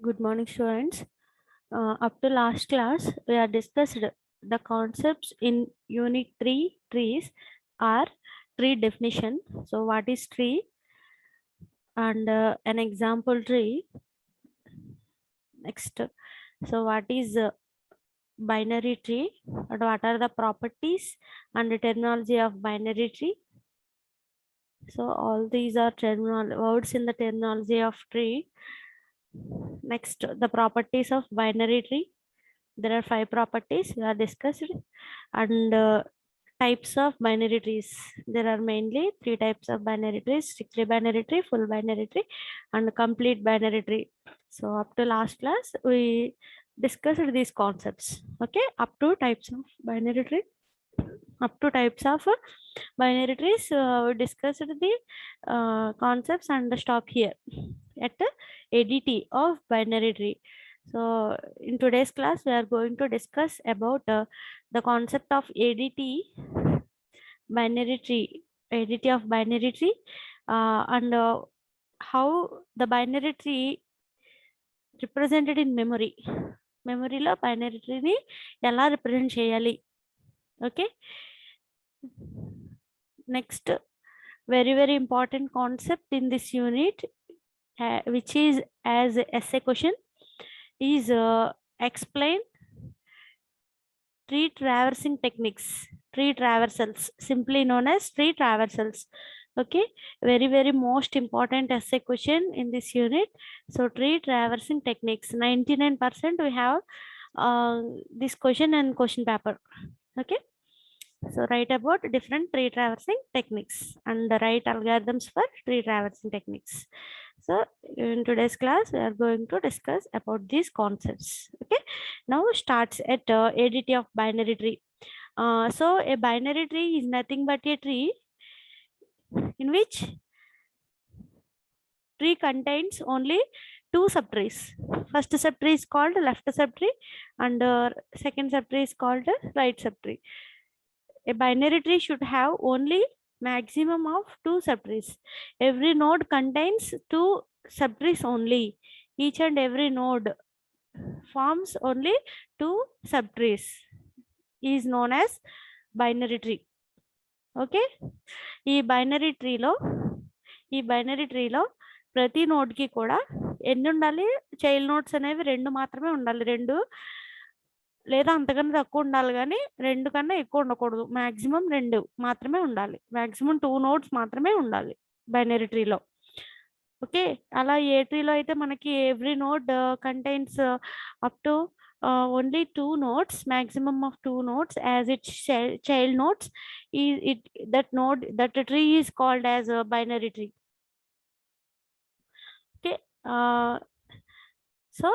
Good morning, students. Up to last class, we have discussed the concepts in Unit 3 trees are tree definition. So, what is tree and an example tree? Next, so what is binary tree and what are the properties and the terminology of binary tree? So, all these are words in the terminology of tree. Next, the properties of binary tree. There are 5 properties we are discussed, and types of binary trees. There are mainly 3 types of binary trees: strictly binary tree, full binary tree, and complete binary tree. So up to last class we discussed these concepts. Okay, up to types of binary tree, up to types of binary trees, we discussed the concepts and stop here at the ADT of binary tree. So in today's class, we are going to discuss about the concept of ADT, binary tree, ADT of binary tree, and how the binary tree represented in memory. మెమరీలో binary ట్రీని ఎలా represent చేయాలి. Okay, next very important concept in this unit, which is as essay question, is explain tree traversing techniques, tree traversals, simply known as tree traversals. Okay, very most important essay question in this unit. So tree traversing techniques, 99% we have this question and question paper. Okay, so write about different tree traversing techniques and the right algorithms for tree traversing techniques. So in today's class, we are going to discuss about these concepts. Okay, now starts at ADT of binary tree. So a binary tree is nothing but a tree in which tree contains only 2 subtrees. First subtree is called left subtree and second subtree is called right subtree. A binary tree should have only maximum of 2 subtrees. Every node contains 2 subtrees only. Each and every node forms only 2 subtrees, is known as binary tree. Okay, ఈ binary ట్రీలో ప్రతి నోడ్కి కూడా ఎన్ని ఉండాలి? Child notes అనేవి 2 మాత్రమే ఉండాలి. 2 లేదా అంతకన్నా తక్కువ ఉండాలి, కానీ 2 కన్నా ఎక్కువ ఉండకూడదు. మ్యాక్సిమం 2 మాత్రమే ఉండాలి. మ్యాక్సిమం 2 నోట్స్ మాత్రమే ఉండాలి బైనరీ ట్రీలో. ఓకే, అలా ఏ ట్రీలో అయితే మనకి every node contains up to only 2 nodes, maximum of 2 nodes as its child nodes, that tree is called as a binary tree. Okay, so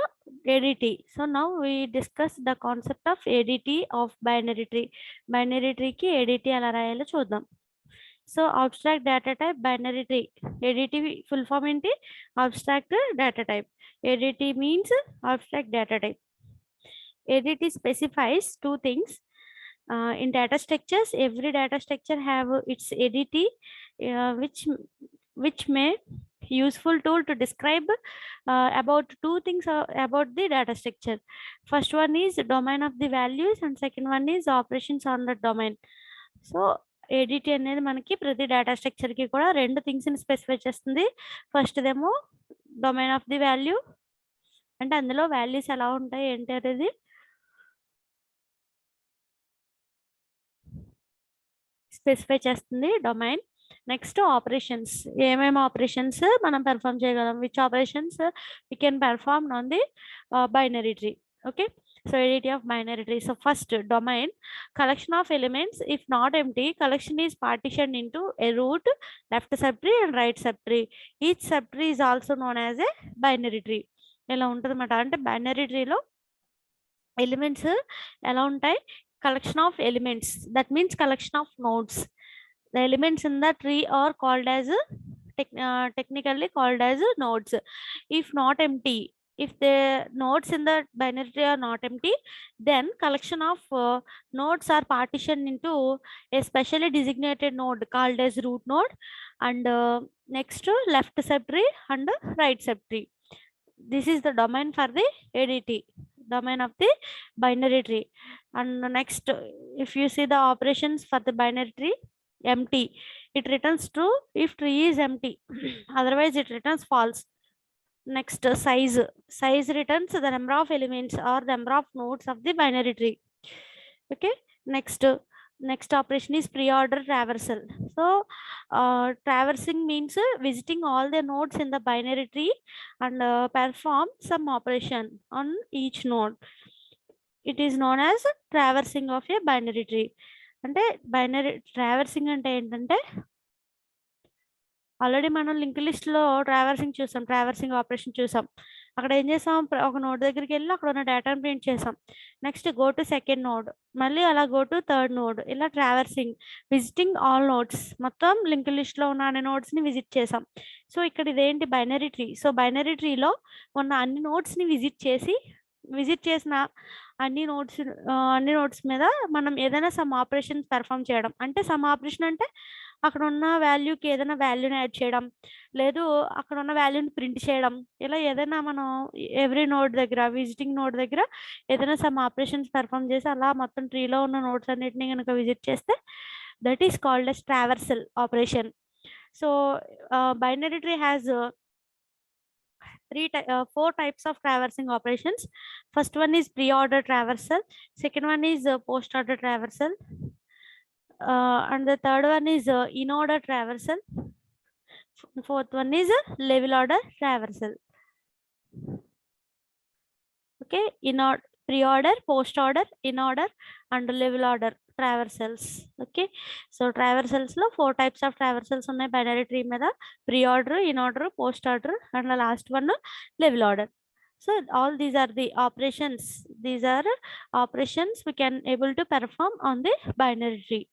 ADT. So now we discuss the concept of ADT of binary tree. Binary tree ki ADT ala rayalo chuddam. So abstract data type binary tree. ADT full form enti abstract data type. ADT means abstract data type. ADT specifies 2 things. In data structures, every data structure have its ADT, which may useful tool to describe about 2 things about the data structure. First one is domain of the values and second one is operations on the domain. So ADT అనేది మనకి ప్రతి data స్ట్రక్చర్కి కూడా 2 థింగ్స్ని specify చేస్తుంది. First దేమో domain of the value, అంటే అందులో వాల్యూస్ ఎలా ఉంటాయి ఏంటి అనేది స్పెసిఫై చేస్తుంది డొమైన్. నెక్స్ట్ ఆపరేషన్స్, ఏమేమి ఆపరేషన్స్ మనం పెర్ఫామ్ చేయగలం, which operations we can perform on the binary tree. Okay, so ADT of binary tree. So first, domain, collection of elements. If not empty, collection is partitioned into a root, left subtree and right subtree. Each subtree is also known as a binary tree. ఎలా ఉంటుంది అన్నమాట, అంటే binary ట్రీలో elements ఎలా ఉంటాయి? collection of elements, that means collection of nodes. The elements in the tree are called as technically called as nodes. If not empty, if the nodes in the binary tree are not empty, then collection of nodes are partitioned into a specially designated node called as root node, and next left subtree and right subtree. this is the domain for the ADT, domain of the binary tree. And next, if you see the operations for the binary tree, empty, it returns true if tree is empty. Otherwise it returns false. Next, size returns the number of elements or the number of nodes of the binary tree. Okay. Next operation is pre-order traversal. So traversing means visiting all the nodes in the binary tree and perform some operation on each node. It is known as traversing of a binary tree. అంటే binary traversing అంటే ఏంటంటే, already మనం link list లో traversing చూసాం, traversing operation చూసాం. అక్కడ ఏం చేసాం, ఒక నోడ్ దగ్గరికి వెళ్ళి అక్కడ ఉన్న డేటాను ప్రింట్ చేసాం. Next go to second node, మళ్ళీ అలా గో టు థర్డ్ నోడ్, ఇలా ట్రావర్సింగ్, విజిటింగ్ ఆల్ నోడ్స్, మొత్తం లింక్ లిస్ట్ లో ఉన్న అన్ని నోడ్స్ ని విజిట్ చేసాం. సో ఇక్కడ ఇదేంటి, బైనరీ ట్రీ. సో బైనరీ ట్రీలో ఉన్న అన్ని నోడ్స్ ని విజిట్ చేసిన అన్ని నోడ్స్ మీద మనం ఏదైనా సమ్ ఆపరేషన్ పెర్ఫామ్ చేయడం. అంటే సమ్ ఆపరేషన్ అంటే అక్కడ ఉన్న వాల్యూకి ఏదైనా వాల్యూని యాడ్ చేయడం, లేదు అక్కడ ఉన్న వాల్యూని ప్రింట్ చేయడం, ఇలా ఏదైనా మనం ఎవ్రీ నోడ్ దగ్గర, విజిటింగ్ నోడ్ దగ్గర ఏదైనా సమ్ ఆపరేషన్స్ పెర్ఫామ్ చేసి అలా మొత్తం ట్రీలో ఉన్న నోడ్స్ అన్నిటిని కనుక విజిట్ చేస్తే that is called as traversal operation. So binary tree has four types of traversing operations. First one is pre-order traversal, second one is post-order traversal, and the third one is in-order traversal, fourth one is level order traversal. Okay, pre-order, post-order, in-order and level order traversals. Okay, so traversals lo four types of traversals unnai binary tree meda: pre-order, in-order, post-order and the last one level order. So all these are the operations, we can able to perform on the binary tree.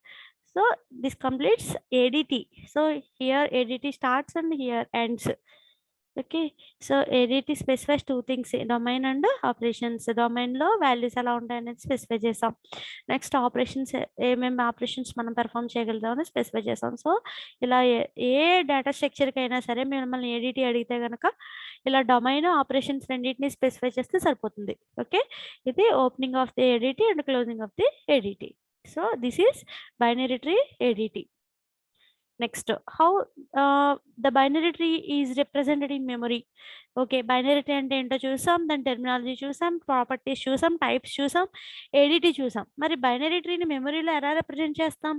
So this completes ADT. So here ADT starts and here ends. Okay, so ADT specifies two things, domain and operations. Domain లో values ఎలా ఉంటాయనేది specify చేసాం. Next operations, ఏమేమి operations మనం perform చేయగలుగుతామని specify చేసాం. So ఇలా ఏ data స్ట్రక్చర్కి అయినా సరే మిమ్మల్ని ADT అడిగితే కనుక ఇలా డొమైన్, ఆపరేషన్స్ రెండింటిని స్పెసిఫై చేస్తే సరిపోతుంది. ఓకే, ఇది opening of the ADT and closing of the ADT. So this is binary tree ADT. Next, how the binary tree is represented in memory. Okay, binary tree అంటే ఏంటో చూసాం, దాని terminology చూసాం, properties చూసాం, types చూసాం, ADT చూసాం. మరి binary ట్రీని మెమరీలో ఎలా రిప్రజెంట్ చేస్తాం?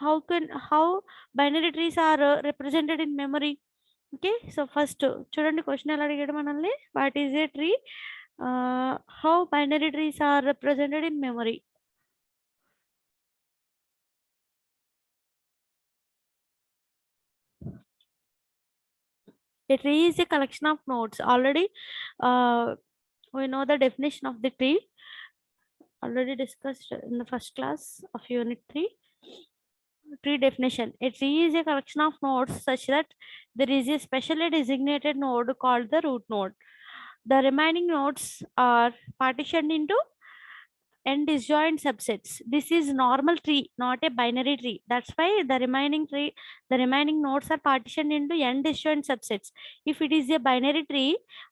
how binary trees are represented in memory? Okay, so first చూడండి క్వశ్చన్ ఎలా అడిగాడు మనల్ని, what is a tree, how binary trees are represented in memory. A tree is a collection of nodes. Already we know the definition of the tree, already discussed in the first class of unit 3. Tree definition: a tree is a collection of nodes such that there is a specially designated node called the root node. The remaining nodes are partitioned into n disjoint subsets. This is normal tree, not a binary tree. That's why the remaining nodes are partitioned into n disjoint subsets. If it is a binary tree,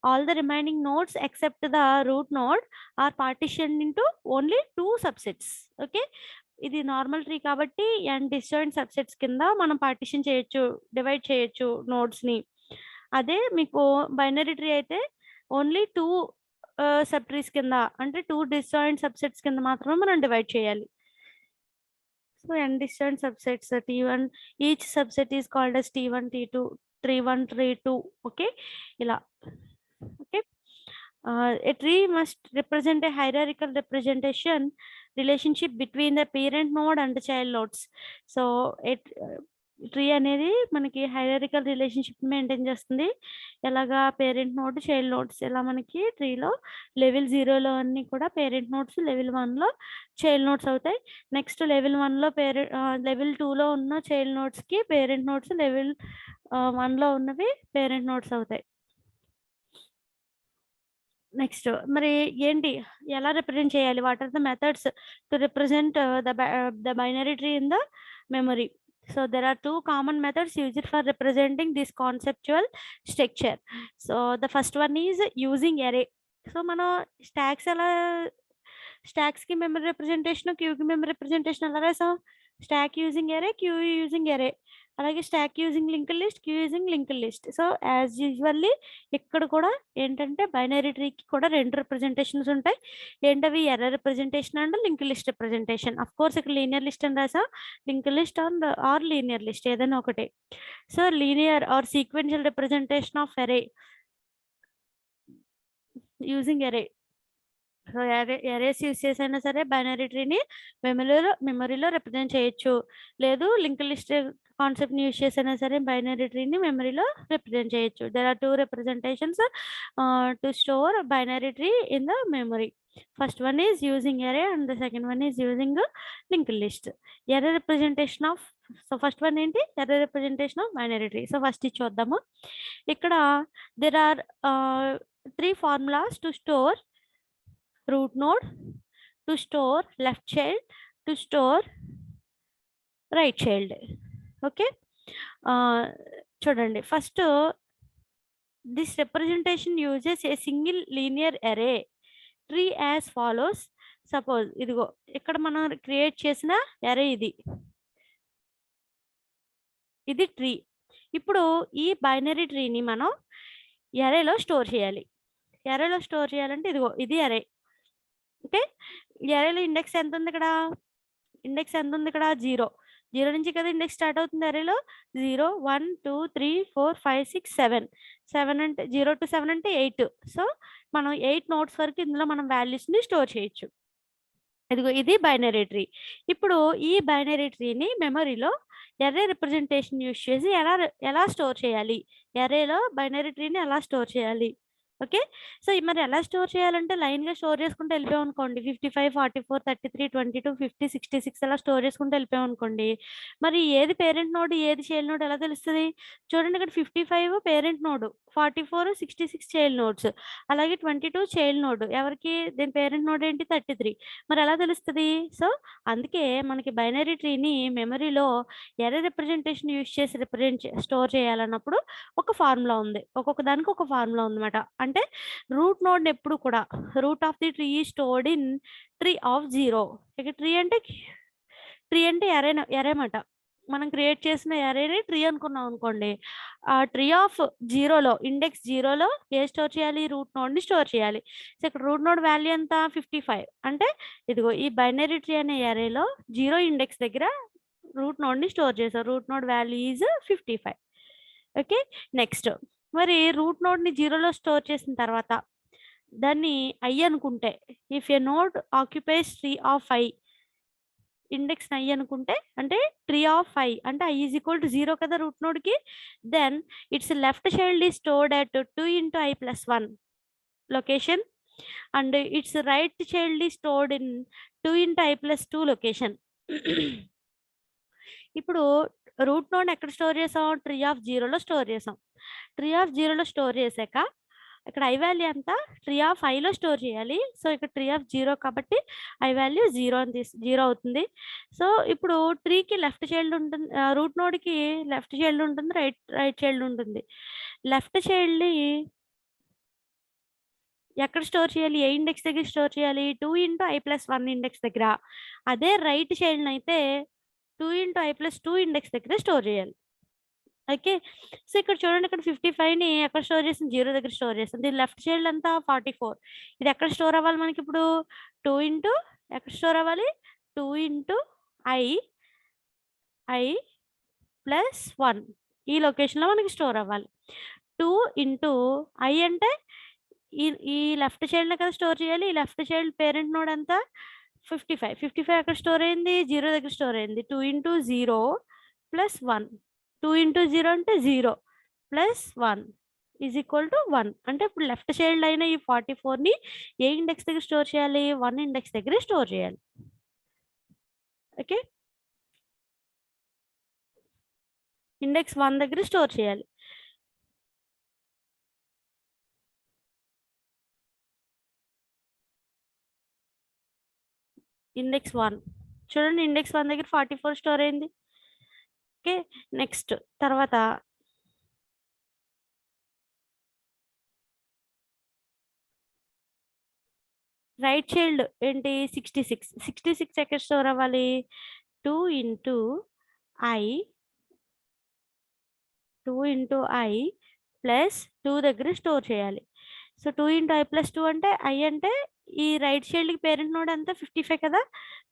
all the remaining nodes except the root node are partitioned into only 2 subsets. Okay, ఇది normal tree కాబట్టి n disjoint subsets కింద మనం partition చేయొచ్చు, divide చేయొచ్చు nodes ని. అదే మీకు binary tree అయితే ఓన్లీ 2 సబ్ ట్రీస్ కింద, అంటే 2 డిస్జాయింట్ సబ్సెట్స్ కింద మాత్రమే మనం డివైడ్ చేయాలి. So n disjoint subsets T1, each subset is called as T1, T2, T1, T2. Okay, ఇలా. Okay, a tree must represent a hierarchical representation relationship between the parent node and the child nodes. So tree అనేది మనకి hierarchical relationship maintain చేస్తుంది. ఎలాగా, parent node, child nodes. ఇలా మనకి ట్రీలో level 0లో అన్ని కూడా పేరెంట్ నోడ్స్, లెవెల్ 1లో చైల్డ్ నోడ్స్ అవుతాయి. నెక్స్ట్ లెవెల్ 1లో లెవెల్ 2లో ఉన్న చైల్డ్ నోడ్స్కి పేరెంట్ నోడ్స్, లెవెల్ 1లో ఉన్నవి పేరెంట్ నోడ్స్ అవుతాయి. నెక్స్ట్ మరి ఏంటి, ఎలా రిప్రజెంట్ చేయాలి? What are the methods to represent the binary tree in the memory? So there are two common methods used for representing this conceptual structure. So the first one is using array. So mana stacks ki memory representation, queue ki memory representation ala raisam. Stack using array, queue using array. అలాగే stack using link list, queue using link list. So as usually ఇక్కడ కూడా ఏంటంటే binary ట్రీకి కూడా రెండు representations ఉంటాయి. ఏంటవి? Array representation and link list representation. Of course ఇక్కడ linear list అని రాసా, link list or linear list ఏదైనా ఒకటి. So linear or sequential representation of array using array. So arrays use చేసైనా సరే బైనరీ ట్రీని మెమరీలో రిప్రజెంట్ చేయొచ్చు. లేదు లింక్ లిస్ట్ కాన్సెప్ట్ని యూస్ చేసైనా సరే బైనరీ ట్రీని మెమరీలో రిప్రజెంట్ చేయొచ్చు. There are two representations to store binary tree in the memory. First one is using array and the second one is using link list. Array representation of, so first one ఏంటి? Array representation of binary tree. So first ఇది చూద్దాము. ఇక్కడ there are 3 formulas to store root node, to store left child, to store right child. Okay, చూడండి. First this representation uses a single linear array tree as follows. Suppose ఇదిగో ఇక్కడ మనం create చేసిన అరే ఇది ట్రీ. ఇప్పుడు ఈ బైనరీ ట్రీని మనం అరేలో స్టోర్ చేయాలి. అరేలో స్టోర్ చేయాలంటే ఇదిగో ఇది అరే. ఓకే, అరేలో ఇండెక్స్ ఎంత ఉంది? ఇక్కడ ఇండెక్స్ ఎంత ఉంది? ఇక్కడ 0 నుంచి కదా ఇండెక్స్ స్టార్ట్ అవుతుంది అరేలో. 0 1 2 3 4 5 6 7 అంటే 0 to 7 అంటే 8. సో మనం 8 నోట్స్ వరకు ఇందులో మనం వాల్యూస్ని స్టోర్ చేయొచ్చు. ఇదిగో ఇది బైనరీ ట్రీ. ఇప్పుడు ఈ బైనరీ ట్రీని మెమరీలో ఎర్రే రిప్రజెంటేషన్ యూస్ చేసి ఎలా స్టోర్ చేయాలి, ఎర్రేలో బైనరీ ట్రీని ఎలా స్టోర్ చేయాలి. ఓకే, సో మరి ఎలా స్టోర్ చేయాలంటే లైన్గా స్టోర్ చేసుకుంటే వెళ్ళిపోయాం అనుకోండి. 55 44 33 22 50 66 అలా స్టోర్ చేసుకుంటే వెళ్ళిపోయాం అనుకోండి. మరి ఏది పేరెంట్ నోడ్ ఏది చైల్డ్ నోడ్ ఎలా తెలుస్తుంది? చూడండి, ఇక్కడ 55 పేరెంట్ నోడ్, 44 66 చైల్డ్ నోడ్స్, అలాగే 22 చైల్డ్ నోడ్. ఎవరికి? దీని పేరెంట్ నోడ్ ఏంటి? 33. మరి ఎలా తెలుస్తుంది? సో అందుకే మనకి బైనరీ ట్రీని మెమరీలో ఎర్రే రిప్రజెంటేషన్ యూస్ చేసి స్టోర్ చేయాలన్నప్పుడు ఒక ఫార్ములా ఉంది. ఒక్కొక్క దానికి ఒక ఫార్ములా ఉందన్నమాట. అంటే రూట్ నోడ్ ఎప్పుడు కూడా root of the tree stored in tree of 0. ఇక ట్రీ అంటే ఎరే మాట. మనం క్రియేట్ చేసిన ఎరేని ట్రీ అనుకున్నాం అనుకోండి. ఆ ట్రీ ఆఫ్ 0లో ఇండెక్స్ 0లో ఏ స్టోర్ చేయాలి? రూట్ నోడ్ని స్టోర్ చేయాలి. సో ఇక్కడ రూట్ నోడ్ వాల్యూ ఎంత? 55. అంటే ఇదిగో ఈ బైనరీ ట్రీ అనే ఎరేలో 0 ఇండెక్స్ దగ్గర రూట్ నోడ్ని స్టోర్ చేసాం. Root node value is 55. Okay, next మరి రూట్ నోడ్ని 0లో స్టోర్ చేసిన తర్వాత దాన్ని ఐ అనుకుంటే, if a node occupies tree of I, index I అనుకుంటే అంటే ట్రీ ఆఫ్ ఐ అంటే ఐ ఈజ్ ఈక్వల్ టు 0 కదా రూట్ నోడ్కి. Then its left child is stored at 2 into i+1 location and its right child is stored in 2 into i+2 location. ఇప్పుడు root node ఎక్కడ store చేసాం? Tree of 0లో store చేసాం. Tree of 0లో store చేశాక ఇక్కడ ఐ వాల్యూ అంతా tree of ఐలో స్టోర్ చేయాలి. సో ఇక్కడ ట్రీ ఆఫ్ 0 కాబట్టి ఐ వాల్యూ 0 అవుతుంది. సో ఇప్పుడు ట్రీకి లెఫ్ట్ చైల్డ్ ఉంటుంది, రూట్ నోడ్కి లెఫ్ట్ చైల్డ్ ఉంటుంది, రైట్ చైల్డ్ ఉంటుంది. లెఫ్ట్ చైల్డ్ని ఎక్కడ స్టోర్ చేయాలి? ఏ ఇండెక్స్ దగ్గర స్టోర్ చేయాలి? 2 into i+1 ఇండెక్స్ దగ్గర. అదే రైట్ చైల్డ్ని అయితే 2 into i+2 ఇండెక్స్ దగ్గర స్టోర్ చేయాలి. ఓకే, సో ఇక్కడ చూడండి, ఇక్కడ 55ని ఎక్కడ స్టోర్ చేసింది? 0 దగ్గర స్టోర్ చేసింది. దీని లెఫ్ట్ చైల్డ్ అంతా 44. ఇది ఎక్కడ స్టోర్ అవ్వాలి మనకి? ఇప్పుడు 2 into ఎక్కడ స్టోర్ అవ్వాలి? 2 into i+1 ఈ లొకేషన్లో మనకి స్టోర్ అవ్వాలి. 2 into i అంటే ఈ లెఫ్ట్ చైల్డ్ని కదా స్టోర్ చేయాలి. ఈ లెఫ్ట్ చైల్డ్ పేరెంట్ నోడ్ అంతా 55 ఎక్కడ స్టోర్ అయింది? 0 దగ్గర స్టోర్ అయింది. 2 into 0 plus 1. 2 into 0 అంటే 0 plus 1 ఈజ్ ఈక్వల్ టు 1. అంటే ఇప్పుడు లెఫ్ట్ చైల్డ్ అయిన ఈ 44ని ఏ ఇండెక్స్ దగ్గర స్టోర్ చేయాలి? 1 ఇండెక్స్ దగ్గర స్టోర్ చేయాలి. ఓకే, ఇండెక్స్ 1 దగ్గర స్టోర్ చేయాలి. ఇండెక్స్ 1 చూడండి, ఇండెక్స్ 1 దగ్గర 44 స్టోర్ అయింది. ఓకే, నెక్స్ట్ తర్వాత రైట్ చైల్డ్ ఏంటి 66 ఎక్కడ స్టోర్ అవ్వాలి 2 into I 2 into I plus 2 దగ్గర స్టోర్ చేయాలి. సో 2 ఇంటూ ఐ ప్లస్ 2 అంటే ఐ అంటే ఈ రైట్ చైల్డ్కి పేరెంట్ నోడ్ ఎంత 55 కదా,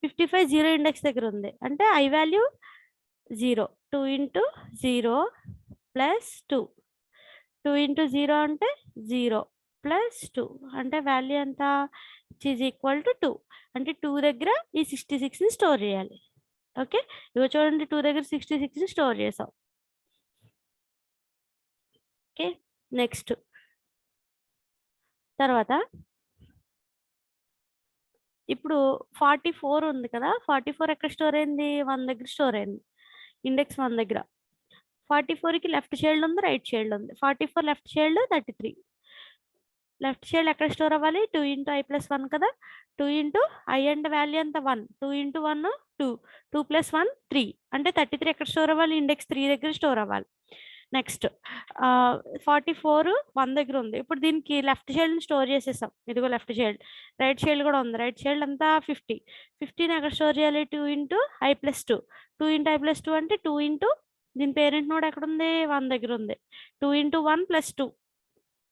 55 జీరో ఇండెక్స్ దగ్గర ఉంది అంటే I value 0. 2 into 0 plus 2, 2 into 0 అంటే 0 ప్లస్ 2 అంటే వాల్యూ ఎంత ఈజ్ ఈక్వల్ టు 2. అంటే 2 దగ్గర ఈ 66ని స్టోర్ చేయాలి. ఓకే, ఇవి చూడండి 2 దగ్గర 66ని స్టోర్ చేసాం. ఓకే, నెక్స్ట్ తర్వాత ఇప్పుడు 44 ఉంది కదా, 44 ఎక్కడ స్టోర్ అయింది 1 దగ్గర స్టోర్ అయింది, ఇండెక్స్ 1 దగ్గర. 44కి లెఫ్ట్ చైల్డ్ ఉంది, రైట్ చైల్డ్ ఉంది. 44 లెఫ్ట్ చైల్డ్ 33. లెఫ్ట్ చైల్డ్ ఎక్కడ స్టోర్ అవ్వాలి 2 ఇంటూ ఐ ప్లస్ 1 కదా, 2 ఇంటూ ఐ అంటే వాల్యూ ఎంత 1, 2 ఇంటూ 1 2, 2 ప్లస్ 1 3 అంటే 33 ఎక్కడ స్టోర్ అవ్వాలి ఇండెక్స్ 3 దగ్గర స్టోర్ అవ్వాలి. నెక్స్ట్ 44 1 దగ్గర ఉంది. ఇప్పుడు దీనికి లెఫ్ట్ చైల్డ్ని స్టోర్ చేసేసాం, ఇదిగో లెఫ్ట్ చైల్డ్. రైట్ చైల్డ్ కూడా ఉంది, రైట్ చైల్డ్ అంతా 50. 50ని ఎక్కడ స్టోర్ చేయాలి 2 into I plus 2, 2 into I plus 2 అంటే 2 ఇంటూ దీని పేరెంట్ నోడ్ ఎక్కడ ఉంది 1 దగ్గర ఉంది. 2 ఇంటూ 1 ప్లస్ 2,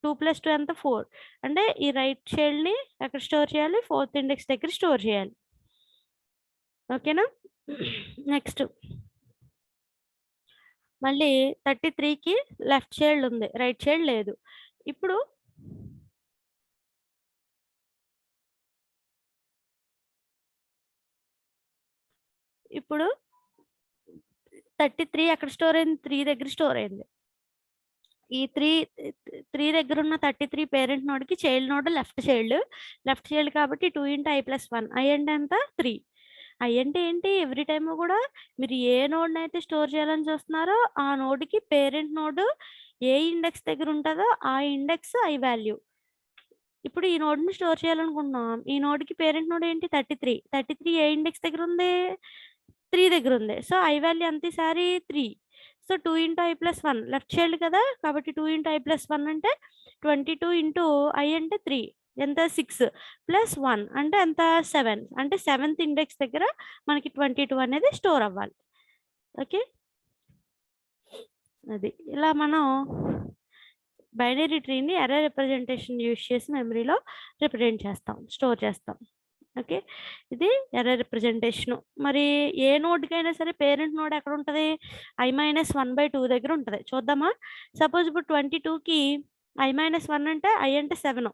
2 ప్లస్ 2 ఎంత 4 అంటే ఈ రైట్ చైల్డ్ని ఎక్కడ స్టోర్ చేయాలి 4th ఇండెక్స్ దగ్గర స్టోర్ చేయాలి. ఓకేనా, నెక్స్ట్ మళ్ళీ 33కి లెఫ్ట్ చైల్డ్ ఉంది, రైట్ చైల్డ్ లేదు. ఇప్పుడు ఇప్పుడు 33 ఎక్కడ స్టోర్ అయింది 3 దగ్గర స్టోర్ అయింది. ఈ 3 దగ్గర ఉన్న 33 పేరెంట్ నోడ్కి చైల్డ్ నోడ్ లెఫ్ట్ చైల్డ్ కాబట్టి 2 ఇంటూ ఐ ప్లస్ 1, ఐ అంటే ఎంత 3. ఐ అంటే ఏంటి ఎవ్రీ టైమ్ కూడా మీరు ఏ నోడ్ని అయితే స్టోర్ చేయాలని చూస్తున్నారో ఆ నోడ్కి పేరెంట్ నోడ్ ఏ ఇండెక్స్ దగ్గర ఉంటుందో ఆ ఇండెక్స్ ఐ వాల్యూ. ఇప్పుడు ఈ నోడ్ని స్టోర్ చేయాలనుకుంటున్నాం, ఈ నోడ్కి పేరెంట్ నోడ్ ఏంటి 33 ఏ ఇండెక్స్ దగ్గర ఉంది 3 దగ్గర ఉంది. సో ఐ వాల్యూ ఎంత ఈసారి 3. So 2 into I plus 1 left child కదా కాబట్టి 2 ఇంటూ ఐ ప్లస్ 1 అంటే 22 ఇంటూ ఐ అంటే 3 ఎంత 6 ప్లస్ 1 అంటే ఎంత 7 అంటే 7th ఇండెక్స్ దగ్గర మనకి 22 అనేది స్టోర్ అవ్వాలి. ఓకే, అది ఇలా మనం బైనరీ ట్రీని ఎర్రర్ రిప్రజెంటేషన్ యూజ్ చేసి మెమరీలో రిప్రజెంట్ చేస్తాం, స్టోర్ చేస్తాం. ఓకే, ఇది ఎర్రర్ రిప్రజెంటేషన్. మరి ఏ నోడ్కైనా సరే పేరెంట్ నోడ్ ఎక్కడ ఉంటుంది i-1/2 దగ్గర ఉంటుంది. చూద్దామా, సపోజ్ ఇప్పుడు 22కి i-1 అంటే ఐ అంటే 7.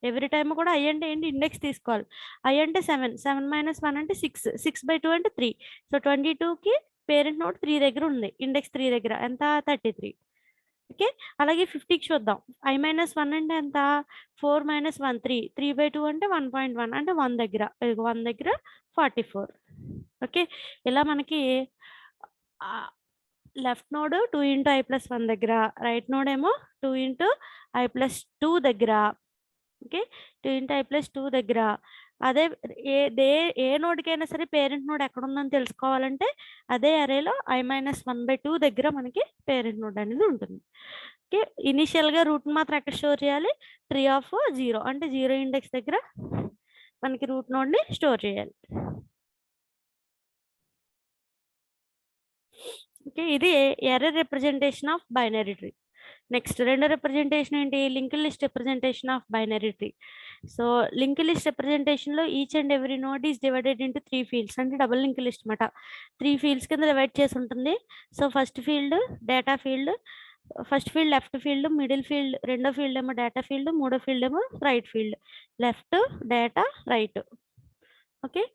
ఎవ్రీ టైమ్ కూడా ఐ అంటే ఏంటి ఇండెక్స్ తీసుకోవాలి. ఐ అంటే 7, 7 - 1 అంటే 6/2 అంటే 3. సో 22కి పేరెంట్ నోడ్ 3 దగ్గర ఉంది, ఇండెక్స్ 3 దగ్గర ఎంత 33. ఓకే, అలాగే 50కి చూద్దాం. i-1 అంటే ఎంత 4 - 1 3, 3/2 అంటే 1.1 అంటే 1 దగ్గర, 1 దగ్గర 44. ఓకే, ఇలా మనకి left node 2 into I plus 1 దగ్గర, రైట్ నోడ్ ఏమో 2 ఇంటూ ఐ ప్లస్ 2 దగ్గర. ఓకే, 2 ఇంటూ ఐ ప్లస్ 2 దగ్గర. అదే ఏ నోడ్కైనా సరే పేరెంట్ నోడ్ ఎక్కడ ఉందని తెలుసుకోవాలంటే అదే అరేలో i-1/2 దగ్గర మనకి పేరెంట్ నోడ్ అనేది ఉంటుంది. ఓకే, ఇనిషియల్గా రూట్ మాత్రం ఎక్కడ స్టోర్ చేయాలి 3 అంటే 0 ఇండెక్స్ దగ్గర మనకి రూట్ నోడ్ని స్టోర్ చేయాలి. ఓకే, ఇది array representation of binary tree. Next రెండో రిప్రజెంటేషన్ ఏంటి linked list representation of binary tree. So linked list రిప్రజెంటేషన్లో each and every node is divided into 3 fields అంటే డబుల్ లింక్ లిస్ట్ అనమాట. 3 ఫీల్డ్స్ కింద divide చేసి ఉంటుంది. So first field data field, first field left field, middle field రెండో field ఏమో data field, మూడో field ఏమో right field. Left data right. Okay,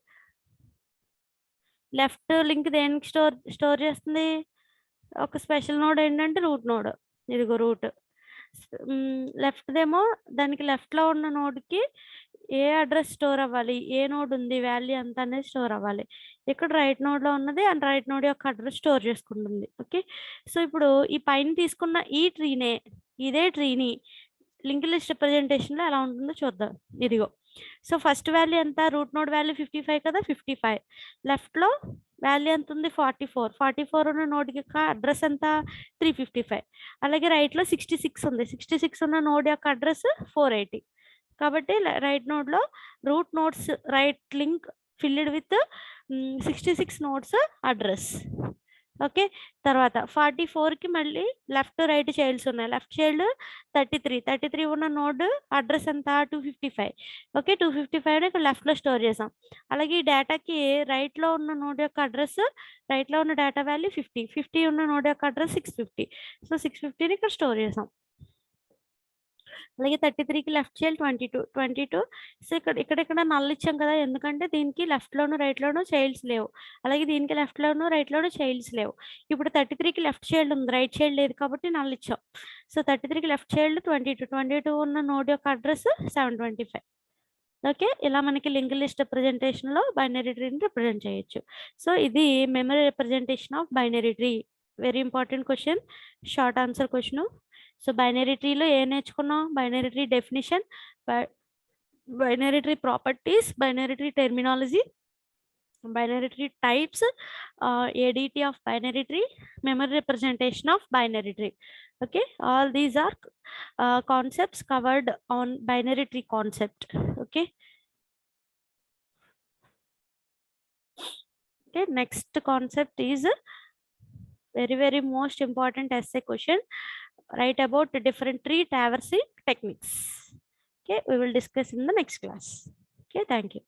left link దేనికి స్టోర్ చేస్తుంది ఒక స్పెషల్ నోడ్ ఏంటంటే రూట్ నోడ్, ఇదిగో రూట్. లెఫ్ట్దేమో దానికి లెఫ్ట్లో ఉన్న నోడ్కి ఏ అడ్రస్ స్టోర్ అవ్వాలి, ఏ నోడ్ ఉంది వాల్యూ ఎంత అనేది స్టోర్ అవ్వాలి. ఇక్కడ రైట్ నోడ్లో ఉన్నది అండ్ రైట్ నోడ్ యొక్క అడ్రస్ స్టోర్ చేసుకుంటుంది. ఓకే, సో ఇప్పుడు ఈ పైన తీసుకున్న ఈ ట్రీనే ఇదే ట్రీని లింక్ లిస్ట్ రిప్రజెంటేషన్లో ఎలా ఉంటుందో చూద్దాం. ఇదిగో, సో ఫస్ట్ వాల్యూ ఎంత రూట్ నోడ్ వాల్యూ 55 కదా, 55 లెఫ్ట్లో వాల్యూ ఎంత ఉంది 44 ఉన్న నోడ్ యొక్క అడ్రస్ ఎంత 355. అలాగే రైట్లో 66 ఉంది, 66 ఉన్న నోడ్ యొక్క అడ్రస్ 480. కాబట్టి రైట్ నోడ్లో root nodes right link field with 66 nodes address. Okay, తర్వాత 44కి మళ్ళీ లెఫ్ట్ రైట్ చైల్డ్స్ ఉన్నాయి. లెఫ్ట్ చైల్డ్ 33 ఉన్న నోడ్ అడ్రస్ ఎంత 255. ఓకే, 255 ఇక్కడ లెఫ్ట్లో స్టోర్ చేసాం. అలాగే ఈ డేటాకి రైట్లో ఉన్న నోడ్ యొక్క అడ్రస్, రైట్లో ఉన్న డేటా వాల్యూ 50 ఉన్న నోడ్ యొక్క అడ్రస్ 650. సో 650ని ఇక్కడ స్టోర్ చేసాం. అలాగే 33కి లెఫ్ట్ చైల్డ్ 22. సో ఇక్కడ నల్ ఇచ్చాం కదా, ఎందుకంటే దీనికి లెఫ్ట్లోను రైట్లోను చైల్డ్స్ లేవు. అలాగే దీనికి లెఫ్ట్లోను రైట్లోను చైల్డ్స్ లేవు. ఇప్పుడు 33కి లెఫ్ట్ చైల్డ్ ఉంది, రైట్ చైల్డ్ లేదు కాబట్టి నల్ ఇచ్చాం. సో 33కి లెఫ్ట్ చైల్డ్ 22 ఉన్న నోడ్ యొక్క అడ్రస్ 725. ఓకే, ఇలా మనకి లింక్ లిస్ట్ రిప్రజెంటేషన్లో బైనరీ ట్రీని రిప్రజెంట్ చేయొచ్చు. సో ఇది memory representation of binary tree. Very important question, short answer question. So binary ట్రీలో ఏం నేర్చుకున్నాం? Binary tree definition, binary tree properties, binary tree terminology, binary tree types, ADT of binary tree, memory representation of binary tree. Okay, all these are concepts covered on binary tree concept. Okay. Okay, next concept is very most important essay question. Write about the different tree traversing techniques. Okay, we will discuss in the next class. Okay, thank you.